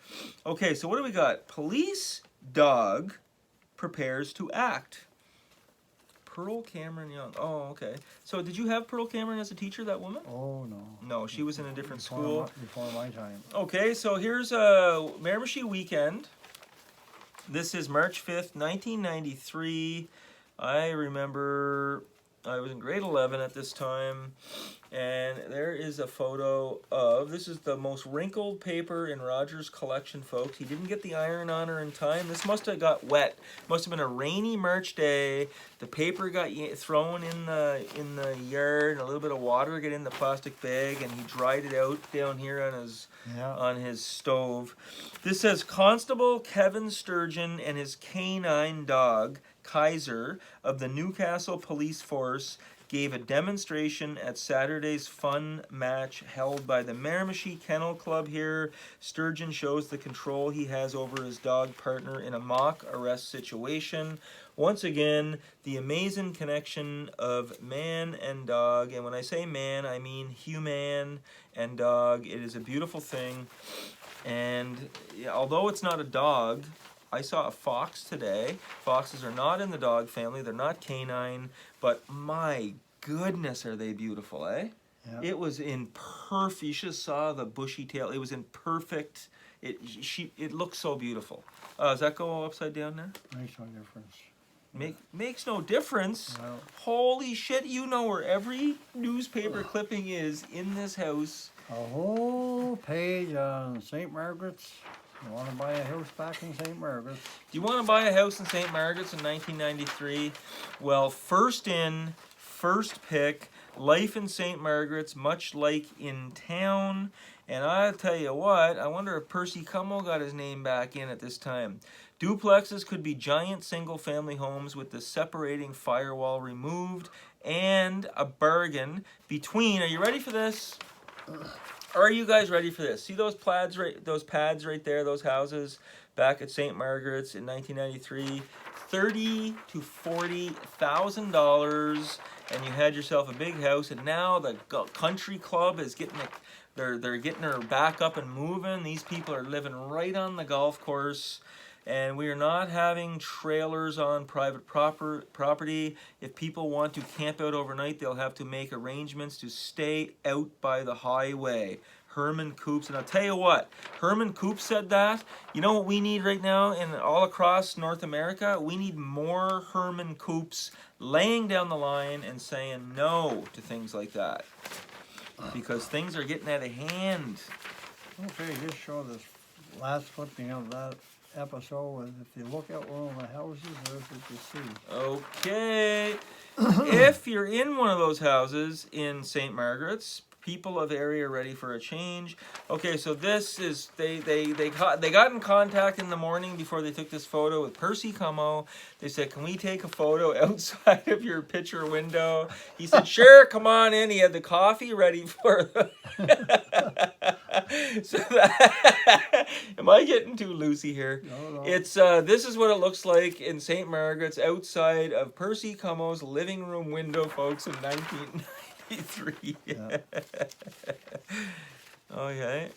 Okay, so what do we got? Police dog prepares to act. Pearl Cameron Young. Oh, okay. So did you have Pearl Cameron as a teacher, that woman? Oh, no. No, she was in a different school. Before my time. Okay, so here's a Miramichi weekend. This is March 5th, 1993. I remember I was in grade 11 at this time, and there is a photo of, this is the most wrinkled paper in Roger's collection, folks. He didn't get the iron on her in time. This must have got wet. Must have been a rainy March day. The paper got thrown in the yard, and a little bit of water got in the plastic bag, and he dried it out down here on his stove. This says Constable Kevin Sturgeon and his canine dog Kaiser of the Newcastle Police Force gave a demonstration at Saturday's fun match held by the Miramichi Kennel Club here. Sturgeon shows the control he has over his dog partner in a mock arrest situation. Once again, the amazing connection of man and dog. And when I say man, I mean human and dog. It is a beautiful thing. And although it's not a dog, I saw a fox today. Foxes are not in the dog family. They're not canine. But my goodness, are they beautiful, eh? Yeah. It was in perfect. You should have saw the bushy tail. It was in perfect. It looks so beautiful. Does that go upside down there? Makes no difference. Makes no difference. Well, Holy shit! You know where every newspaper clipping is in this house. a whole page on St. Margaret's. You want to buy a house back in St. Margaret's? Do you want to buy a house in St. Margaret's in 1993? Well, first in, first pick, life in St. Margaret's, much like in town. And I'll tell you what, I wonder if Percy Como got his name back in at this time. Duplexes could be giant single-family homes with the separating firewall removed, and a bargain between, are you ready for this? Are you guys ready for this? See those pads right there, those houses back at St. Margaret's in 1993? $30,000 to $40,000, and you had yourself a big house. And now the country club is getting it. They're getting her back up and moving. These people are living right on the golf course. And we are not having trailers on private property. If people want to camp out overnight, they'll have to make arrangements to stay out by the highway. Herman Coops, and I'll tell you what, Herman Coops said that. You know what we need right now in all across North America? We need more Herman Coops laying down the line and saying no to things like that. Because things are getting out of hand. Okay, just show this last clipping of that episode. And if you look at one of the houses, there's what you see. Okay. If you're in one of those houses in St. Margaret's, people of the area are ready for a change. Okay, so this is they got in contact in the morning before they took this photo with Percy Como. They said, "Can we take a photo outside of your picture window?" He said, "Sure, come on in." He had the coffee ready for them. So am I getting too loosey here? No. It's this is what it looks like in St. Margaret's outside of Percy Como's living room window, folks, in 1993. Yeah. Okay,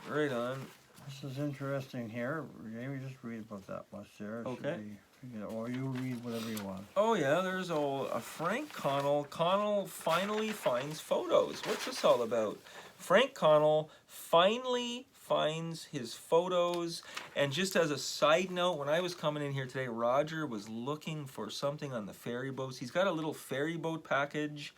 right on. This is interesting here. Maybe just read about that much there. It should Okay. or you read whatever you want. Oh yeah, there's a Frank Connell. Connell finally finds photos. What's this all about? Frank Connell finally finds his photos. And just as a side note, when I was coming in here today, Roger was looking for something on the ferry boats. He's got a little ferry boat package,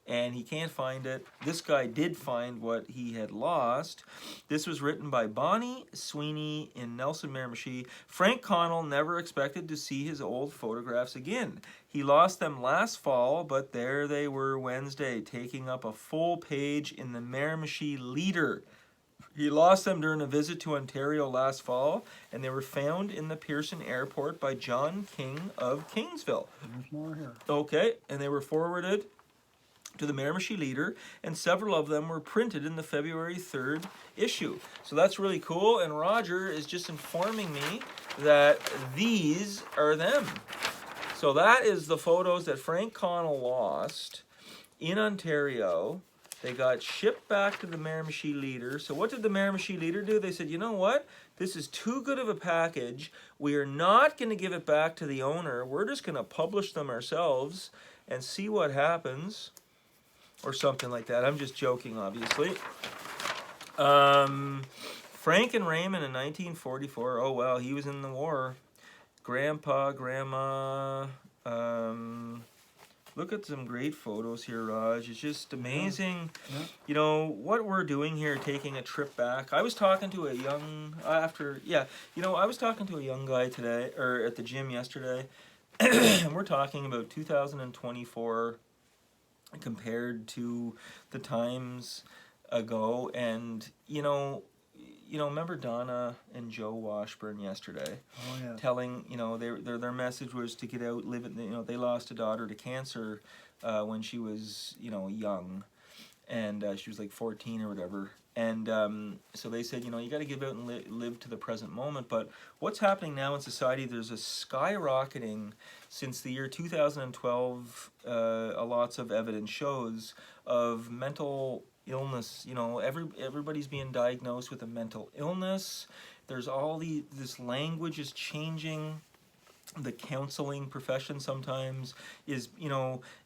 and he can't find it. This guy did find what he had lost. This was written by Bonnie Sweeney in Nelson, Miramichi. Frank Connell never expected to see his old photographs again. He lost them last fall, but there they were Wednesday, taking up a full page in the Miramichi Leader. He lost them during a visit to Ontario last fall, and they were found in the Pearson Airport by John King of Kingsville. There's more here. Okay, and they were forwarded to the Miramichi Leader, and several of them were printed in the February 3rd issue. So that's really cool, and Roger is just informing me that these are them. So that is the photos that Frank Connell lost in Ontario. They got shipped back to the Miramichi Leader. So what did the Miramichi Leader do? They said, you know what? This is too good of a package. We are not going to give it back to the owner. We're just going to publish them ourselves and see what happens. Or something like that. I'm just joking, obviously. Frank and Raymond in 1944. Oh, well, he was in the war. Grandpa, Grandma. Look at some great photos here, Raj. It's just amazing. Yeah. You know, what we're doing here, taking a trip back. I was talking to a young, I was talking to a young guy today, or at the gym yesterday. And we're talking about 2024 compared to the times ago. And remember Donna and Joe Washburn yesterday? Oh yeah. Telling, their message was to get out, live it. They lost a daughter to cancer when she was young, and she was like 14 or whatever. And so they said, you got to give out and live to the present moment. But what's happening now in society, there's a skyrocketing since the year 2012, lots of evidence shows, of mental illness. Everybody's being diagnosed with a mental illness. There's this language is changing. The counseling profession sometimes is,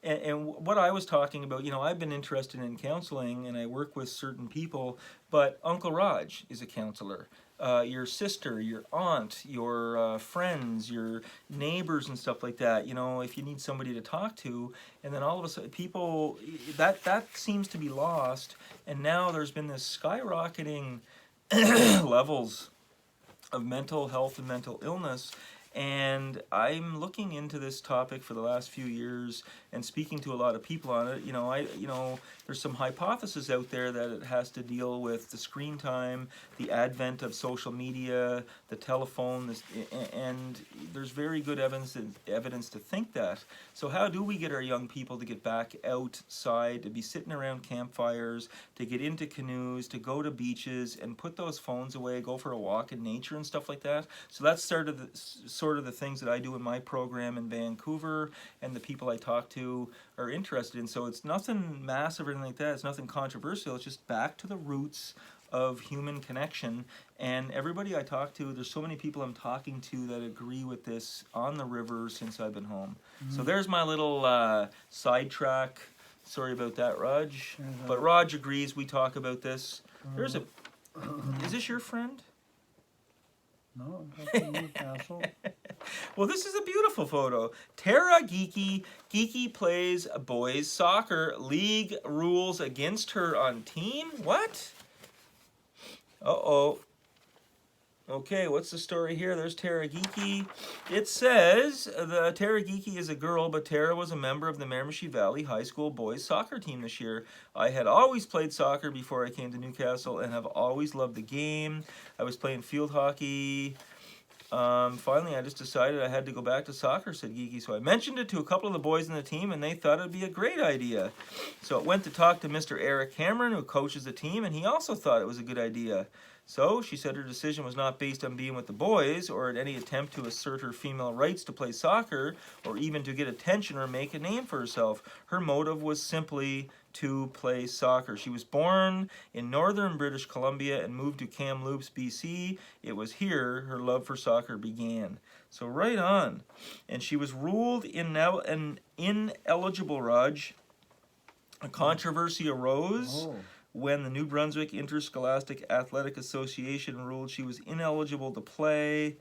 and what I was talking about, I've been interested in counseling and I work with certain people, but Uncle Raj is a counselor. Your sister, your aunt, your friends, your neighbors and stuff like that, if you need somebody to talk to, and then all of a sudden people, that seems to be lost, and now there's been this skyrocketing levels of mental health and mental illness. And I'm looking into this topic for the last few years and speaking to a lot of people on it. There's some hypothesis out there that it has to deal with the screen time, the advent of social media, the telephone, and there's very good evidence to think that. So how do we get our young people to get back outside, to be sitting around campfires, to get into canoes, to go to beaches and put those phones away, go for a walk in nature and stuff like that? So that's sort of the things that I do in my program in Vancouver, and the people I talk to are interested in. So it's nothing massive or anything like that. It's nothing controversial. It's just back to the roots of human connection. And everybody I talk to, there's so many people I'm talking to that agree with this on the river since I've been home. So there's my little sidetrack. Sorry about that, Raj. But Raj agrees. We talk about this. There's a... Is this your friend? No, that's in Newcastle. Well, this is a beautiful photo. Tara Geeky. Geeky plays boys soccer. League rules against her on team? What? Uh-oh. Okay, what's the story here? There's Tara Geeky. It says the Tara Geeky is a girl, but Tara was a member of the Miramichi Valley High School boys soccer team this year. I had always played soccer before I came to Newcastle and have always loved the game. I was playing field hockey. Finally, I just decided I had to go back to soccer, said Geeky. So I mentioned it to a couple of the boys in the team, and they thought it would be a great idea. So it went to talk to Mr. Eric Cameron, who coaches the team, and he also thought it was a good idea. So she said her decision was not based on being with the boys or at any attempt to assert her female rights to play soccer or even to get attention or make a name for herself. Her motive was simply to play soccer. She was born in northern British Columbia and moved to Kamloops, BC. It was here her love for soccer began. So right on. And she was ruled ineligible, Raj. A controversy arose when the New Brunswick Interscholastic Athletic Association ruled she was ineligible to play.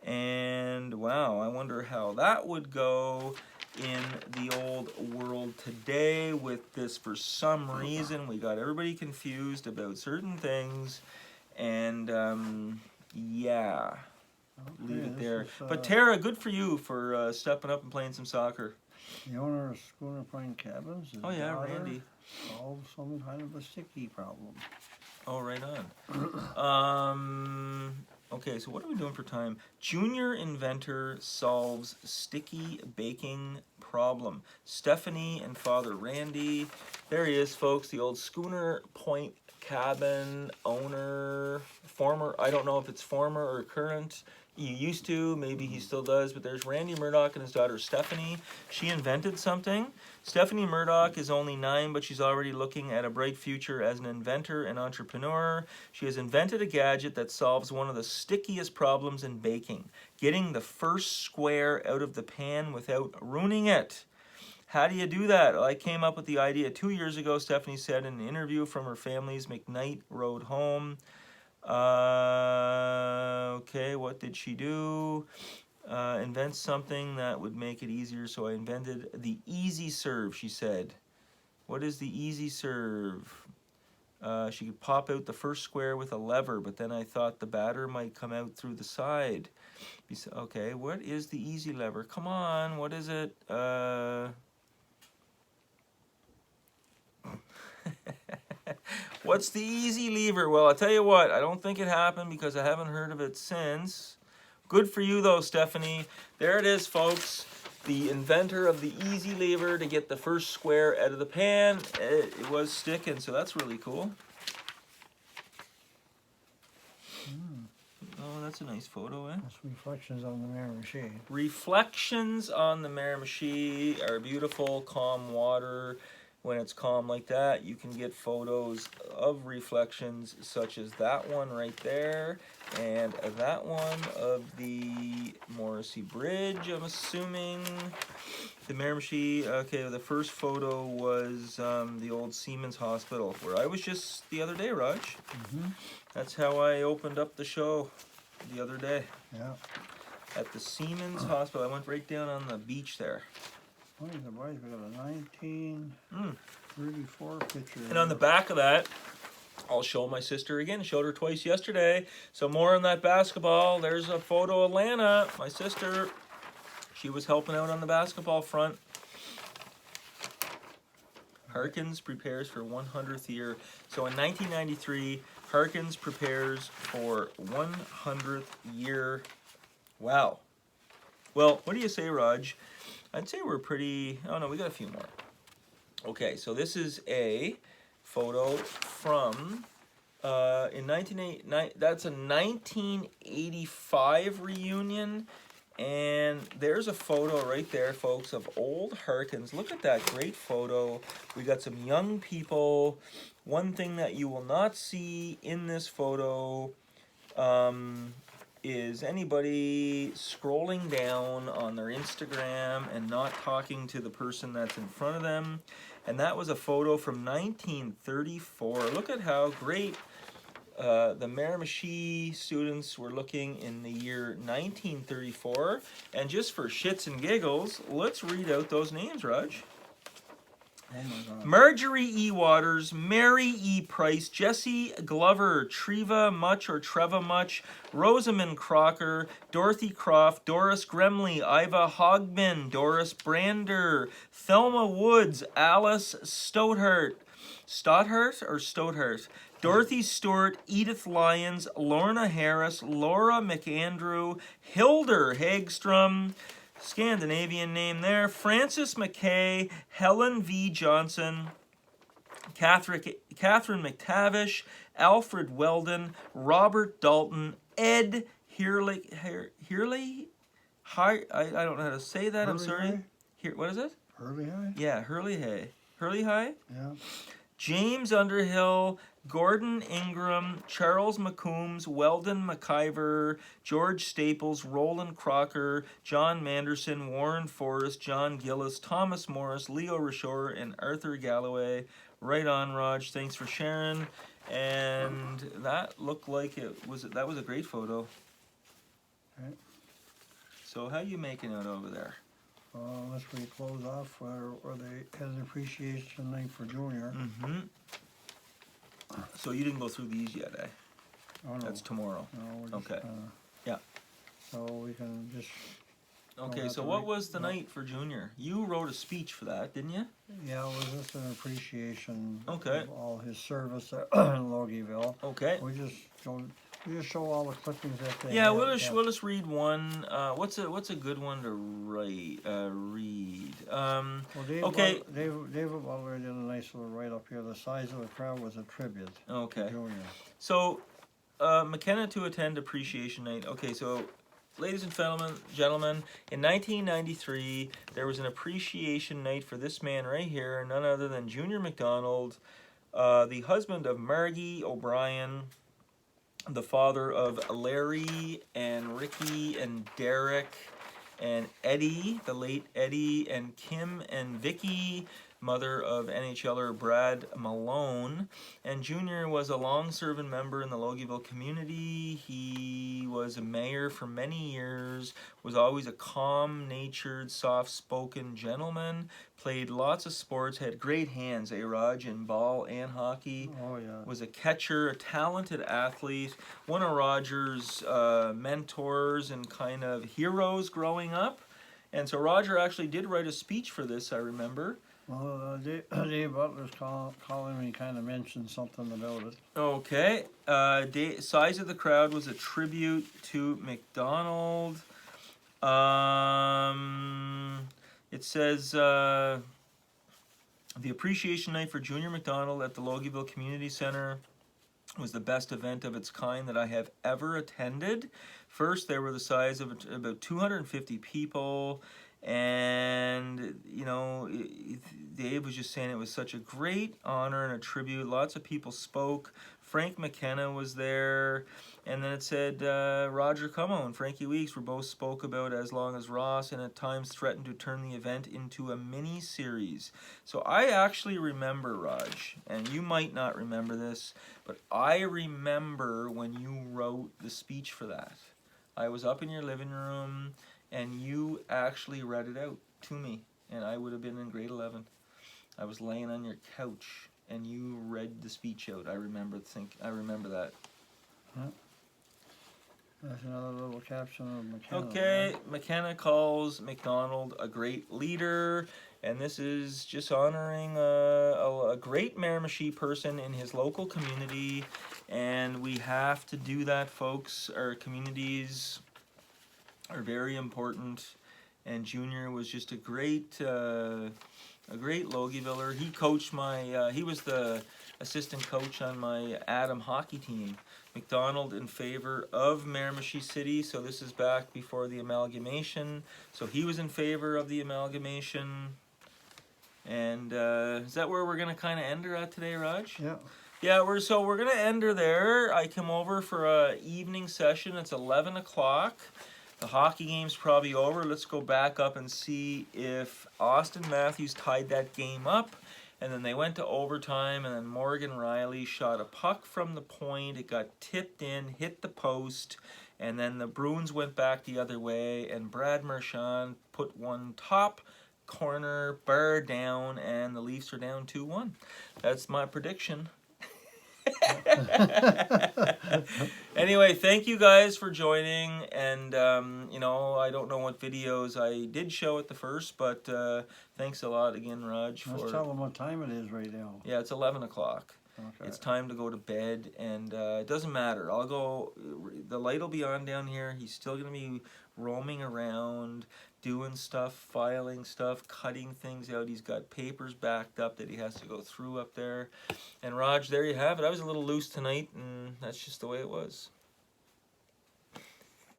And wow, I wonder how that would go in the old world today with this. For some reason, we got everybody confused about certain things. And yeah, leave it there. But Tara, good for you for stepping up and playing some soccer. The owner of Schooner Pine Cabins. His daughter Randy. solved some kind of a sticky problem. Oh, right on. Okay, so what are we doing for time? Junior inventor solves sticky baking problem. Stephanie and Father Randy. There he is, folks, the old Schooner Point Cabin owner. Former, I don't know if it's former or current. He used to, maybe he still does, but there's Randy Murdoch and his daughter Stephanie. She invented something. Stephanie Murdoch is only 9, but she's already looking at a bright future as an inventor and entrepreneur. She has invented a gadget that solves one of the stickiest problems in baking, getting the first square out of the pan without ruining it. How do you do that? Well, I came up with the idea 2 years ago, Stephanie said in an interview from her family's McKnight Road home. Okay, what did she do? Invent something that would make it easier, so I invented the Easy Serve, she said. What is the Easy Serve? She could pop out the first square with a lever, but then I thought the batter might come out through the side. Okay, what is the Easy Lever? Come on, what is it? What's the easy lever? Well, I'll tell you what, I don't think it happened because I haven't heard of it since. Good for you, though, Stephanie. There it is, folks. The inventor of the easy lever to get the first square out of the pan. It was sticking, so that's really cool. Oh, that's a nice photo, eh? That's reflections on the Miramichi. Reflections on the Miramichi are beautiful, calm water. When it's calm like that, you can get photos of reflections such as that one right there and that one of the Morrissey Bridge, I'm assuming. The Miramichi, okay, the first photo was the old Seamen's Hospital, where I was just the other day, Raj. Mm-hmm. That's how I opened up the show the other day. Yeah. At the Seamen's Hospital. I went right down on the beach there. Oh, the boys, we got a 1934 picture. And on the back of that, I'll show my sister again. Showed her twice yesterday. So more on that basketball. There's a photo of Lana, my sister. She was helping out on the basketball front. Harkins prepares for 100th year. So in 1993, Harkins prepares for 100th year. Wow. Well, what do you say, Raj? I'd say we're pretty... Oh, no, we got a few more. Okay, so this is a photo from... in 1980, that's a 1985 reunion. And there's a photo right there, folks, of old Harkins. Look at that great photo. We got some young people. One thing that you will not see in this photo is anybody scrolling down on their Instagram and not talking to the person that's in front of them. And that was a photo from 1934. Look at how great the Miramichi students were looking in the year 1934. And just for shits and giggles, let's read out those names, Raj. Oh my God. Marjorie E. Waters, Mary E. Price, Jessie Glover, Treva Much or Treva Much, Rosamond Crocker, Dorothy Croft, Doris Gremley, Iva Hogman, Doris Brander, Thelma Woods, Alice Stothart, Dorothy Stewart, Edith Lyons, Lorna Harris, Laura McAndrew, Hilder Hagstrom, Scandinavian name there, Frances McKay, Helen V. Johnson, Catherine McTavish, Alfred Weldon, Robert Dalton, Ed Hurley, I don't know how to say that, I'm sorry. What is it? Hurley High? Yeah, Hurley High. Yeah. James Underhill, Gordon Ingram, Charles McCombs, Weldon McIver, George Staples, Roland Crocker, John Manderson, Warren Forrest, John Gillis, Thomas Morris, Leo Rashore, and Arthur Galloway. Right on, Raj. Thanks for sharing. And that looked like that was a great photo. Right. So how you making out over there? Unless we close off where they had an appreciation night for Junior. Mm-hmm. So you didn't go through these yet, eh? Oh, no. That's tomorrow. No, we're just, Okay. Yeah. So we can just, Okay, that's so all what right. was the No. night for Junior? You wrote a speech for that, didn't you? yeah, it was just an appreciation Okay. of all his service at Logieville. Okay. We just show all the clippings that they Yeah, had. we'll just read one. What's a good one to read? Well, okay. David Butler did a nice little write-up here. The size of the crowd was a tribute Okay. to Junior. So, McKenna to attend appreciation night. Okay, so, ladies and gentlemen, in 1993, there was an appreciation night for this man right here, none other than Junior McDonald, the husband of Margie O'Brien, the father of Larry and Ricky and Derek and Eddie, the late Eddie, and Kim and Vicky, mother of NHLer Brad Malone. And Junior was a long-serving member in the Logieville community. He was a mayor for many years, was always a calm-natured, soft-spoken gentleman, played lots of sports, had great hands, Raj, in ball and hockey. Oh, yeah. Was a catcher, a talented athlete, one of Roger's mentors and kind of heroes growing up. And so Roger actually did write a speech for this, I remember. Well, Dave Butler's calling me, kind of mentioned something about it. Okay. Size of the crowd was a tribute to McDonald. It says the appreciation night for Junior McDonald at the Logieville Community Center was the best event of its kind that I have ever attended. First, there were the size of about 250 people. And, you know, Dave was just saying it was such a great honor and a tribute. Lots of people spoke. Frank McKenna was there. And then it said Roger Como and Frankie Weeks were both spoke about as long as Ross, and at times threatened to turn the event into a mini-series. So I actually remember, Raj, and you might not remember this, but I remember when you wrote the speech for that. I was up in your living room, and you actually read it out to me, and I would have been in grade 11. I was laying on your couch, and you read the speech out. I remember that. That's another little caption of McKenna. Okay, McKenna calls McDonald a great leader, and this is just honoring a great Miramichi person in his local community, and we have to do that, folks. Our communities are very important, and Junior was just a great Logieviller. He coached my, he was the assistant coach on my Adam hockey team. McDonald in favor of Miramichi City, so this is back before the amalgamation. So he was in favor of the amalgamation. And is that where we're gonna kind of end her at today, Raj? Yeah. Yeah, we're gonna end her there. I come over for a evening session. It's 11 o'clock. The hockey game's probably over. Let's go back up and see if Austin Matthews tied that game up. And then they went to overtime, and then Morgan Riley shot a puck from the point. It got tipped in, hit the post, and then the Bruins went back the other way, and Brad Marchand put one top corner bar down, and the Leafs are down 2-1. That's my prediction. Anyway, thank you guys for joining, and you know, I don't know what videos I did show at the first, but thanks a lot again, Raj. Let's tell them what time it is right now. Yeah, it's 11 o'clock. Okay. It's time to go to bed, and it doesn't matter. I'll go. The light will be on down here. He's still gonna be roaming around, doing stuff, filing stuff, cutting things out. He's got papers backed up that he has to go through up there. And Raj, there you have it. I was a little loose tonight, and that's just the way it was.